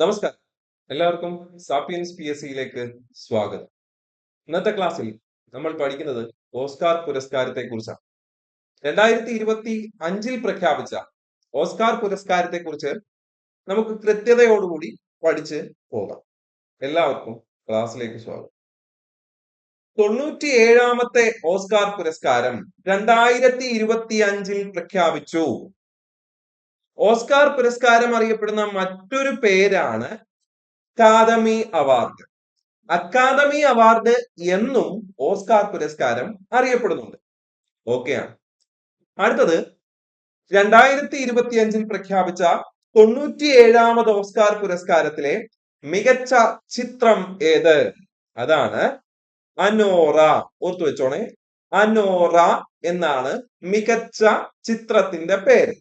നമസ്കാരം. എല്ലാവർക്കും sapiens PSC സ്വാഗതം. ഇന്നത്തെ ക്ലാസ്സിൽ നമ്മൾ പഠിക്കുന്നത് ഓസ്കാർ പുരസ്കാരത്തെ കുറിച്ചാണ്. 2025 പ്രഖ്യാപിച്ച ഓസ്കാർ പുരസ്കാരത്തെ കുറിച്ച് നമുക്ക് കൃത്യതയോടുകൂടി പഠിച്ച് പോകാം. എല്ലാവർക്കും ക്ലാസ്സിലേക്ക് സ്വാഗതം. 97ാമത്തെ ഓസ്കാർ പുരസ്കാരം 2025 പ്രഖ്യാപിച്ചു. ഓസ്കാർ പുരസ്കാരം അറിയപ്പെടുന്ന മറ്റൊരു പേരാണ് അക്കാദമി അവാർഡ്. അക്കാദമി അവാർഡ് എന്നും ഓസ്കാർ പുരസ്കാരം അറിയപ്പെടുന്നുണ്ട്. ഓക്കെയാണ്. അടുത്തത് 2025 പ്രഖ്യാപിച്ച 97ാമത് ഓസ്കാർ പുരസ്കാരത്തിലെ മികച്ച ചിത്രം ഏത്? അതാണ് അനോറ. ഓർത്തു വെച്ചോണേ, അനോറ എന്നാണ് മികച്ച ചിത്രത്തിന്റെ പേര്.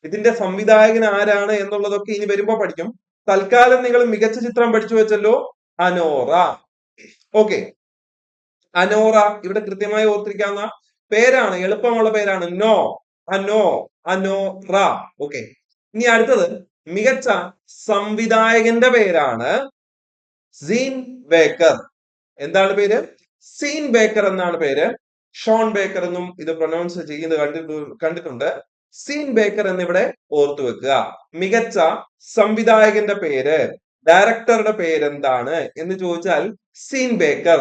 ഇതിന്റെ സംവിധായകൻ ആരാണ് എന്നുള്ളതൊക്കെ ഇനി വരുമ്പോ പഠിക്കും. തൽക്കാലം നിങ്ങൾ മികച്ച ചിത്രം പഠിച്ചു വെച്ചല്ലോ, അനോറ. ഓക്കെ, അനോറ ഇവിടെ കൃത്യമായി ഓർത്തിരിക്കാവുന്ന പേരാണ്, എളുപ്പമുള്ള പേരാണ്. അനോറ. ഓക്കെ, ഇനി അടുത്തത് മികച്ച സംവിധായകന്റെ പേരാണ് സീൻ ബേക്കർ. എന്താണ് പേര്? സീൻ ബേക്കർ എന്നാണ് പേര്. ഷോൺ ബേക്കർ എന്നും ഇത് പ്രൊനൗൺസ് ചെയ്യുന്നത് കണ്ടിട്ടുണ്ട്. സീൻ ബേക്കർ എന്നിവിടെ ഓർത്തു വെക്കുക. മികച്ച സംവിധായകന്റെ പേര്, ഡയറക്ടറുടെ പേരെന്താണ് എന്ന് ചോദിച്ചാൽ സീൻ ബേക്കർ.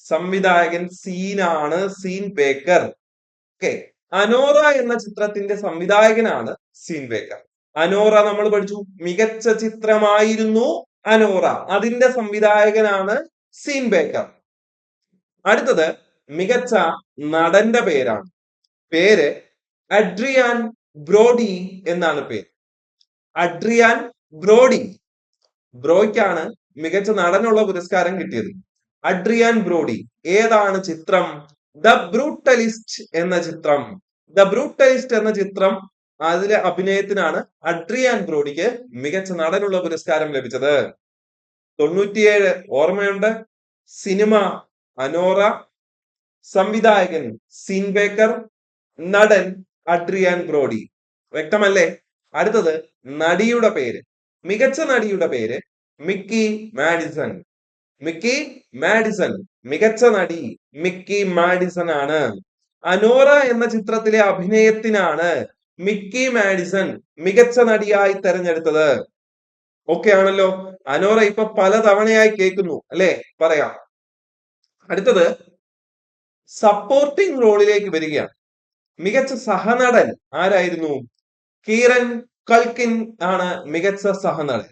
സംവിധായകൻ സീനാണ്, സീൻ ബേക്കർ. ഓക്കെ, അനോറ എന്ന ചിത്രത്തിന്റെ സംവിധായകനാണ് സീൻ ബേക്കർ. അനോറ നമ്മൾ പഠിച്ചു, മികച്ച ചിത്രമായിരുന്നു അനോറ. അതിന്റെ സംവിധായകനാണ് സീൻ ബേക്കർ. അടുത്തത് മികച്ച നടന്റെ പേരാണ്. പേര് അഡ്രിയാൻ ബ്രോഡി എന്നാണ് പേര്. Adrian Brody. ബ്രോയ്ക്കാണ് മികച്ച നടനുള്ള പുരസ്കാരം കിട്ടിയത്. Adrian Brody. ഏതാണ് ചിത്രം? ദ ബ്രൂട്ടലിസ്റ്റ് എന്ന ചിത്രം. ദ ബ്രൂട്ടലിസ്റ്റ് എന്ന ചിത്രം, അതിലെ അഭിനയത്തിനാണ് അഡ്രിയാൻ ബ്രോഡിക്ക് മികച്ച നടനുള്ള പുരസ്കാരം ലഭിച്ചത്. 97 ഓർമ്മയുണ്ട്. സിനിമ അനോറ, സംവിധായകൻ സീൻ ബേക്കർ, നടൻ അഡ്രിയാൻ ബ്രോഡി. വ്യക്തമല്ലേ? അടുത്തത് നടിയുടെ പേര്. മികച്ച നടിയുടെ പേര് മിക്കി മാഡിസൺ. Mickey Madison. മികച്ച നടി മിക്കി മാഡിസൺ ആണ്. അനോറ എന്ന ചിത്രത്തിലെ അഭിനയത്തിനാണ് മിക്കി മാഡിസൺ മികച്ച നടിയായി തെരഞ്ഞെടുത്തത്. ഓക്കെ ആണല്ലോ. അനോറ ഇപ്പൊ പലതവണയായി കേൾക്കുന്നു അല്ലെ? പറയാം. അടുത്തത് സപ്പോർട്ടിംഗ് റോളിലേക്ക് വരികയാണ്. മികച്ച സഹനടൻ ആരായിരുന്നു? കീറൻ കൾക്കിൻ ആണ് മികച്ച സഹനടൻ.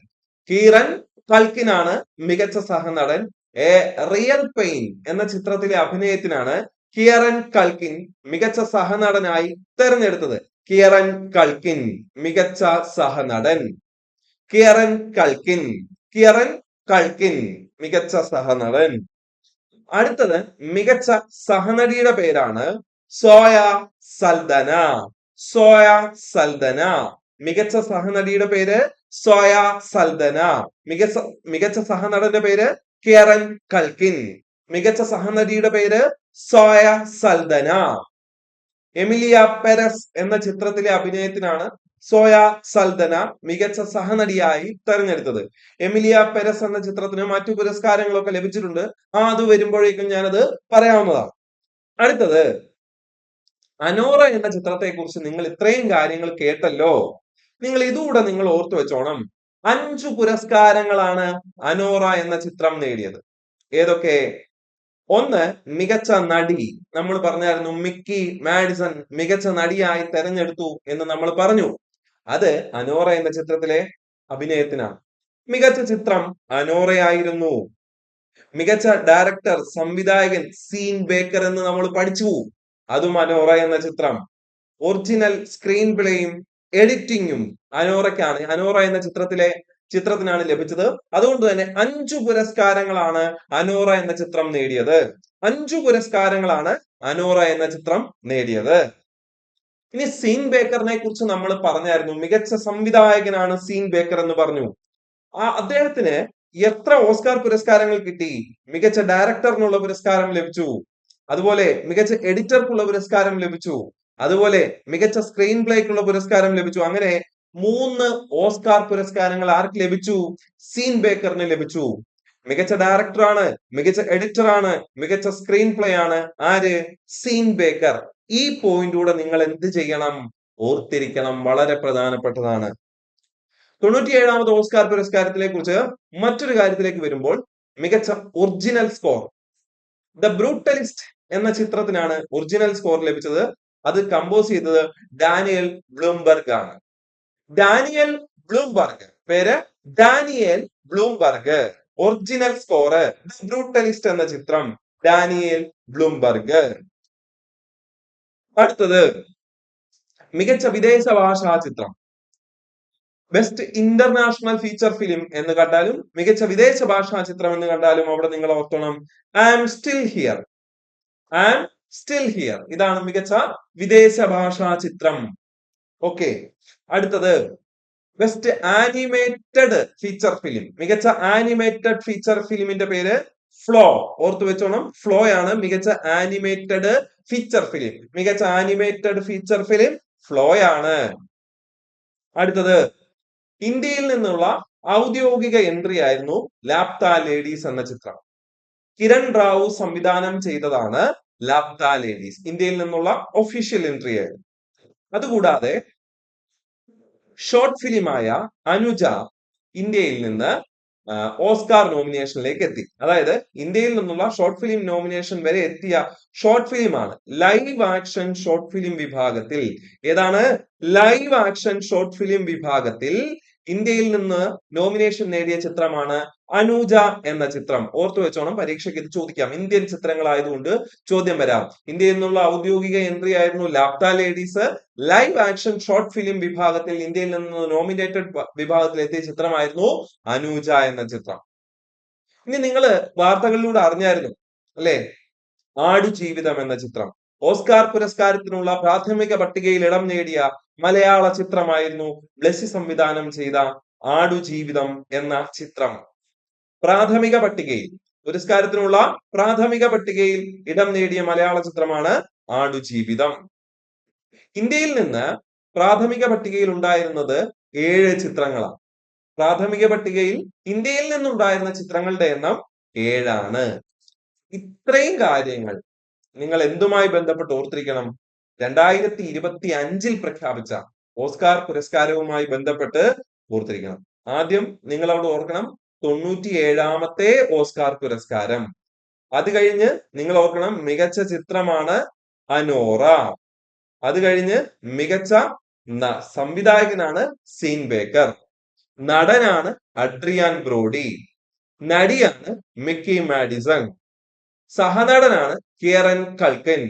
കീറൻ കൾക്കിൻ ആണ് മികച്ച സഹനടൻ. എ റിയൽ പെയിൻ എന്ന ചിത്രത്തിലെ അഭിനയത്തിനാണ് കീറൻ കൾക്കിൻ മികച്ച സഹനടനായി തെരഞ്ഞെടുത്തത്. കീറൻ കൾക്കിൻ മികച്ച സഹനടൻ. കീറൻ കൾക്കിൻ. കീറൻ കൾക്കിൻ മികച്ച സഹനടൻ. അടുത്തത് മികച്ച സഹനടിയുടെ പേരാണ് സോയ സൽദന. സോയ സൽദന. മികച്ച സഹനടിയുടെ പേര് സോയ സൽദന. മികച്ച സഹനടന്റെ പേര് കീറൻ കൾക്കിൻ. മികച്ച സഹനടിയുടെ പേര് സോയ സൽദന. എമിലിയ പെരസ് എന്ന ചിത്രത്തിലെ അഭിനയത്തിനാണ് സോയ സൽദന മികച്ച സഹനടിയായി തെരഞ്ഞെടുത്തത്. എമിലിയ പെരസ് എന്ന ചിത്രത്തിന് മറ്റു പുരസ്കാരങ്ങളൊക്കെ ലഭിച്ചിട്ടുണ്ട്. അത് വരുമ്പോഴേക്കും ഞാനത് പറയാവുന്നതാണ്. അടുത്തത് അനോറ എന്ന ചിത്രത്തെ കുറിച്ച് നിങ്ങൾ ഇത്രയും കാര്യങ്ങൾ കേട്ടല്ലോ. നിങ്ങൾ ഇതുകൂടെ നിങ്ങൾ ഓർത്തു വെച്ചോണം. 5 പുരസ്കാരങ്ങളാണ് അനോറ എന്ന ചിത്രം നേടിയത്. ഏതൊക്കെ? ഒന്ന്, മികച്ച നടി. നമ്മൾ പറഞ്ഞായിരുന്നു മിക്കി മാഡിസൺ മികച്ച നടിയായി തെരഞ്ഞെടുത്തു എന്ന് നമ്മൾ പറഞ്ഞു. അത് അനോറ എന്ന ചിത്രത്തിലെ അഭിനയത്തിനാണ്. മികച്ച ചിത്രം അനോറയായിരുന്നു. മികച്ച ഡയറക്ടർ, സംവിധായകൻ സീൻ ബേക്കർ എന്ന് നമ്മൾ പഠിച്ചു. അതും അനോറ എന്ന ചിത്രം. ഒറിജിനൽ സ്ക്രീൻ പ്ലേയും എഡിറ്റിംഗും അനോറയ്ക്കാണ്, അനോറ എന്ന ചിത്രത്തിനാണ് ലഭിച്ചത്. അതുകൊണ്ട് തന്നെ 5 പുരസ്കാരങ്ങളാണ് അനോറ എന്ന ചിത്രം നേടിയത്. 5 പുരസ്കാരങ്ങളാണ് അനോറ എന്ന ചിത്രം നേടിയത്. ഇനി സീൻ ബേക്കറിനെ കുറിച്ച് നമ്മൾ പറഞ്ഞായിരുന്നു. മികച്ച സംവിധായകനാണ് സീൻ ബേക്കർ എന്ന് പറഞ്ഞു. അദ്ദേഹത്തിന് എത്ര ഓസ്കാർ പുരസ്കാരങ്ങൾ കിട്ടി? മികച്ച ഡയറക്ടറിനുള്ള പുരസ്കാരം ലഭിച്ചു. അതുപോലെ മികച്ച എഡിറ്റർക്കുള്ള പുരസ്കാരം ലഭിച്ചു. അതുപോലെ മികച്ച സ്ക്രീൻ പ്ലേക്കുള്ള പുരസ്കാരം ലഭിച്ചു. അങ്ങനെ 3 ഓസ്കാർ പുരസ്കാരങ്ങൾ ആർക്ക് ലഭിച്ചു? സീൻ ബേക്കറിന് ലഭിച്ചു. മികച്ച ഡയറക്ടറാണ്, മികച്ച എഡിറ്ററാണ്, മികച്ച സ്ക്രീൻ പ്ലേ ആണ് ആര്? Sean Baker. ഈ പോയിന്റൂടെ നിങ്ങൾ എന്ത് ചെയ്യണം? ഓർത്തിരിക്കണം, വളരെ പ്രധാനപ്പെട്ടതാണ്. 97ാമത് ഓസ്കാർ പുരസ്കാരത്തിനെ കുറിച്ച് മറ്റൊരു കാര്യത്തിലേക്ക് വരുമ്പോൾ, മികച്ച ഒറിജിനൽ സ്കോർ ദ ബ്രൂട്ടലിസ്റ്റ് എന്ന ചിത്രത്തിനാണ് ഒറിജിനൽ സ്കോർ ലഭിച്ചത്. അത് കമ്പോസ് ചെയ്തത് ഡാനിയൽ ബ്ലൂംബർഗ് ആണ്. ഡാനിയൽ ബ്ലൂംബർഗ്, പേര് Daniel Bloomberg. Original score the brutalist എന്ന ചിത്രം ഡാനിയൽ ബ്ലൂംബർഗ്. അടുത്തത് മികച്ച വിദേശ ഭാഷാ ചിത്രം. ബെസ്റ്റ് ഇന്റർനാഷണൽ ഫീച്ചർ ഫിലിം എന്ന് കണ്ടാലും മികച്ച വിദേശ ഭാഷാ ചിത്രം എന്ന് കണ്ടാലും അവിടെ നിങ്ങൾ ഓർക്കണം I am still here. I am still here, ഇതാണ് മികച്ച വിദേശ ഭാഷാ ചിത്രം. ഓക്കെ, അടുത്തത് ബെസ്റ്റ് ആനിമേറ്റഡ് ഫീച്ചർ ഫിലിം. മികച്ച ആനിമേറ്റഡ് ഫീച്ചർ ഫിലിമിന്റെ പേര് ഫ്ലോ. ഓർത്തു വെച്ചോണം, ഫ്ലോ ആണ് മികച്ച ആനിമേറ്റഡ് ഫീച്ചർ ഫിലിം. മികച്ച ആനിമേറ്റഡ് ഫീച്ചർ ഫിലിം ഫ്ലോ ആണ്. അടുത്തത് ഇന്ത്യയിൽ നിന്നുള്ള ഔദ്യോഗിക എൻട്രി ആയിരുന്നു ലാപ്ത ലേഡീസ് എന്ന ചിത്രം. കിരൺ റാവു സംവിധാനം ചെയ്തതാണ് ലാപ്ത ലേഡീസ്. ഇന്ത്യയിൽ നിന്നുള്ള ഒഫീഷ്യൽ എൻട്രി ആയിരുന്നു. അതുകൂടാതെ ഷോർട്ട് ഫിലിമായ അനുജ ഇന്ത്യയിൽ നിന്ന് ഓസ്കാർ നോമിനേഷനിലേക്ക് എത്തി. അതായത് ഇന്ത്യയിൽ നിന്നുള്ള ഷോർട്ട് ഫിലിം നോമിനേഷൻ വരെ എത്തിയ ഷോർട്ട് ഫിലിമാണ്. ലൈവ് ആക്ഷൻ ഷോർട്ട് ഫിലിം വിഭാഗത്തിൽ, ഏതാണ്? ലൈവ് ആക്ഷൻ ഷോർട്ട് ഫിലിം വിഭാഗത്തിൽ ഇന്ത്യയിൽ നിന്ന് നോമിനേഷൻ നേടിയ ചിത്രമാണ് അനൂജ എന്ന ചിത്രം. ഓർത്തു വെച്ചോണം, പരീക്ഷയ്ക്ക് ഇത് ചോദിക്കാം. ഇന്ത്യൻ ചിത്രങ്ങളായതുകൊണ്ട് ചോദ്യം വരാം. ഇന്ത്യയിൽ നിന്നുള്ള ഔദ്യോഗിക എൻട്രി ആയിരുന്നു Laapataa Ladies. Live action short film വിഭാഗത്തിൽ ഇന്ത്യയിൽ നിന്ന് നോമിനേറ്റഡ് വിഭാഗത്തിൽ എത്തിയ ചിത്രമായിരുന്നു അനൂജ എന്ന ചിത്രം. ഇനി നിങ്ങൾ വാർത്തകളിലൂടെ അറിഞ്ഞായിരുന്നു അല്ലെ, ആടുജീവിതം എന്ന ചിത്രം ഓസ്കാർ പുരസ്കാരത്തിനുള്ള പ്രാഥമിക പട്ടികയിൽ ഇടം നേടിയ മലയാള ചിത്രമായിരുന്നു ബ്ലെസി സംവിധാനം ചെയ്ത ആടുജീവിതം എന്ന ചിത്രം. പ്രാഥമിക പട്ടികയിൽ, പുരസ്കാരത്തിനുള്ള പ്രാഥമിക പട്ടികയിൽ ഇടം നേടിയ മലയാള ചിത്രമാണ് ആടുജീവിതം. ഇന്ത്യയിൽ നിന്ന് പ്രാഥമിക പട്ടികയിൽ ഉണ്ടായിരുന്നത് 7 ചിത്രങ്ങളാണ്. പ്രാഥമിക പട്ടികയിൽ ഇന്ത്യയിൽ നിന്നുണ്ടായിരുന്ന ചിത്രങ്ങളുടെ എണ്ണം 7 ആണ്. ഇത്രയും കാര്യങ്ങൾ നിങ്ങൾ എന്തുമായി ബന്ധപ്പെട്ട് ഓർത്തിരിക്കണം? 2025 പ്രഖ്യാപിച്ച ഓസ്കാർ പുരസ്കാരവുമായി ബന്ധപ്പെട്ട് ഓർത്തിരിക്കണം. ആദ്യം നിങ്ങൾ അവിടെ ഓർക്കണം 97ാമത്തെ ഓസ്കാർ പുരസ്കാരം. അത് കഴിഞ്ഞ് നിങ്ങൾ ഓർക്കണം മികച്ച ചിത്രമാണ് അനോറ. അത് കഴിഞ്ഞ് മികച്ച സംവിധായകനാണ് സീൻ ബേക്കർ. നടനാണ് അഡ്രിയാൻ ബ്രോഡി. നടിയാണ് മിക്കി മാഡിസൺ. സഹനടനാണ് കീറൻ കൾക്കിൻ.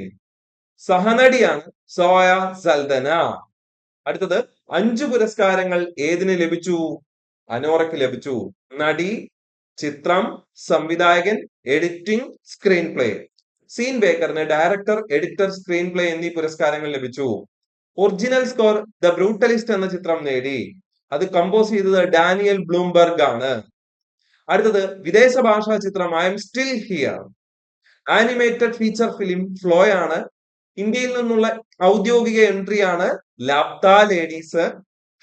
സഹനടിയാണ് സോയ സൽദന. അടുത്തത് 5 പുരസ്കാരങ്ങൾ ഏതിന് ലഭിച്ചു? അനോറയ്ക്ക് ലഭിച്ചു. നടി, ചിത്രം, സംവിധായകൻ, എഡിറ്റിംഗ്, സ്ക്രീൻ പ്ലേ. സീൻ ബേക്കറിന് ഡയറക്ടർ, എഡിറ്റർ, സ്ക്രീൻ പ്ലേ എന്നീ പുരസ്കാരങ്ങൾ ലഭിച്ചു. ഒറിജിനൽ സ്കോർ ദ ബ്രൂട്ടലിസ്റ്റ് എന്ന ചിത്രം നേടി. അത് കമ്പോസ് ചെയ്തത് ഡാനിയൽ ബ്ലൂംബർഗ് ആണ്. അടുത്തത് വിദേശ ഭാഷാ ചിത്രം I am still here. Animated feature film Flow ആണ്. ഇന്ത്യയിൽ നിന്നുള്ള ഔദ്യോഗിക എൻട്രി ആണ് ലാപ്ത ലേഡീസ്.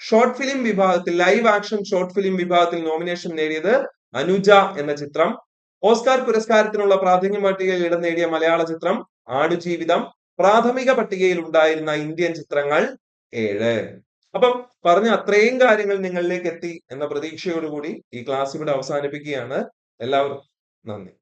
ഷോർട്ട് ഫിലിം വിഭാഗത്തിൽ, ലൈവ് ആക്ഷൻ ഷോർട്ട് ഫിലിം വിഭാഗത്തിൽ നോമിനേഷൻ നേടിയത് അനുജ എന്ന ചിത്രം. ഓസ്കാർ പുരസ്കാരത്തിനുള്ള പ്രാഥമിക പട്ടികയിൽ ഇടം നേടിയ മലയാള ചിത്രം ആടുജീവിതം. പ്രാഥമിക പട്ടികയിൽ ഉണ്ടായിരുന്ന ഇന്ത്യൻ ചിത്രങ്ങൾ 7. അപ്പം പറഞ്ഞ അത്രയും കാര്യങ്ങൾ നിങ്ങളിലേക്ക് എത്തി എന്ന പ്രതീക്ഷയോടുകൂടി ഈ ക്ലാസ് ഇവിടെ അവസാനിപ്പിക്കുകയാണ്. എല്ലാവർക്കും നന്ദി.